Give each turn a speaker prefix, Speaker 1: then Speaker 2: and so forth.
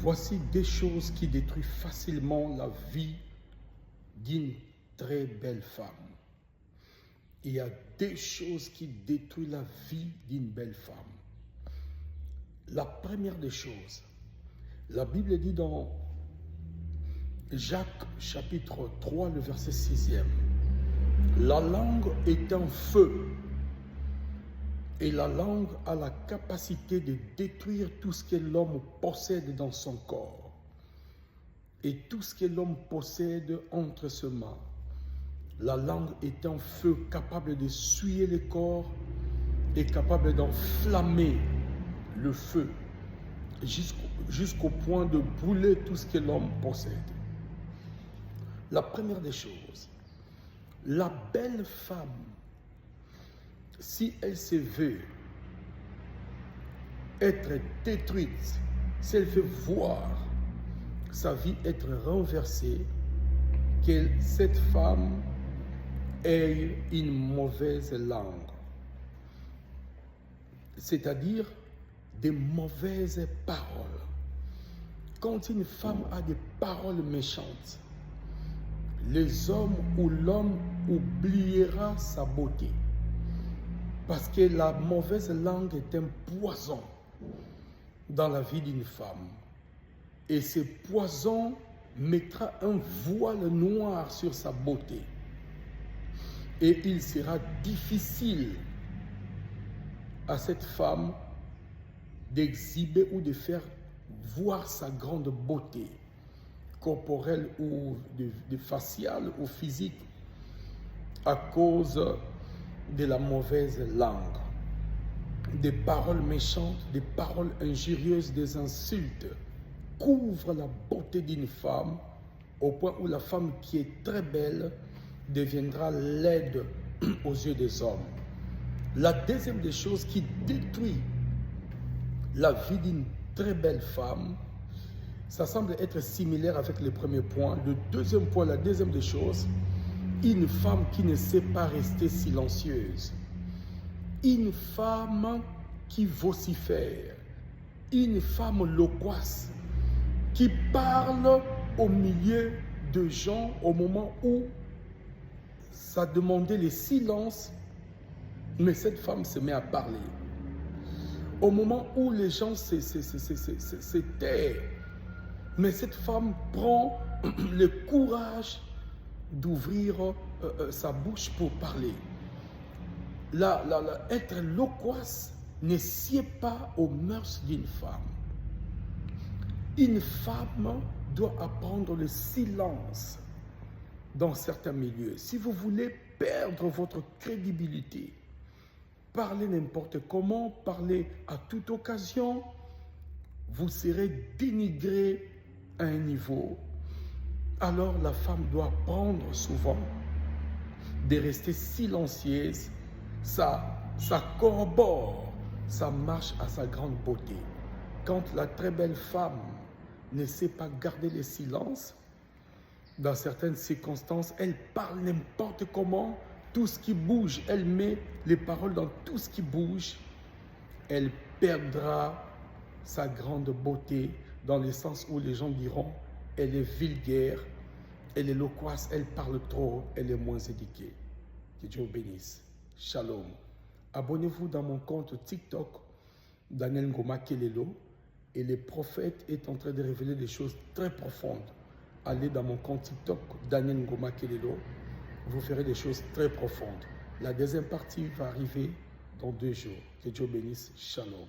Speaker 1: Voici des choses qui détruisent facilement la vie d'une très belle femme. Il y a des choses qui détruisent la vie d'une belle femme. La première des choses, la Bible dit dans Jacques chapitre 3, le verset 6e, la langue est un feu et la langue a la capacité de détruire tout ce que l'homme possède dans son corps et tout ce que l'homme possède entre ses mains. La langue est un feu capable de souiller le corps et capable d'enflammer le feu jusqu'au point de brûler tout ce que l'homme possède. La première des choses, la belle femme, si elle se veut être détruite, si elle veut voir sa vie être renversée, que cette femme ait une mauvaise langue, c'est-à-dire des mauvaises paroles. Quand une femme a des paroles méchantes, les hommes ou l'homme oubliera sa beauté. Parce que la mauvaise langue est un poison dans la vie d'une femme. Et ce poison mettra un voile noir sur sa beauté. Et il sera difficile à cette femme d'exhiber ou de faire voir sa grande beauté corporelle ou de faciale ou physique à cause de la mauvaise langue, des paroles méchantes, des paroles injurieuses, des insultes couvrent la beauté d'une femme au point où la femme qui est très belle deviendra laide aux yeux des hommes. La deuxième des choses qui détruit la vie d'une très belle femme, ça semble être similaire avec le premier point. Le deuxième point, la deuxième des choses, une femme qui ne sait pas rester silencieuse, une femme qui vocifère, une femme loquace, qui parle au milieu de gens au moment où ça demandait le silence, mais cette femme se met à parler. Au moment où les gens se taisent, mais cette femme prend le courage d'ouvrir sa bouche pour parler. Être loquace ne sied pas aux mœurs d'une femme. Une femme doit apprendre le silence dans certains milieux. Si vous voulez perdre votre crédibilité, parler n'importe comment, parler à toute occasion, vous serez dénigré à un niveau. Alors la femme doit apprendre souvent de rester silencieuse. Ça corrobore, ça marche à sa grande beauté. Quand la très belle femme ne sait pas garder le silence, dans certaines circonstances, elle parle n'importe comment, tout ce qui bouge, elle met les paroles dans tout ce qui bouge, elle perdra sa grande beauté dans le sens où les gens diront elle est vulgaire, elle est loquace, elle parle trop, elle est moins éduquée. Que Dieu vous bénisse. Shalom. Abonnez-vous dans mon compte TikTok, Daniel Ngoma Kelelo, et le prophète est en train de révéler des choses très profondes. Allez dans mon compte TikTok, Daniel Ngoma Kelelo, vous ferez des choses très profondes. La deuxième partie va arriver dans 2 jours. Que Dieu bénisse. Shalom.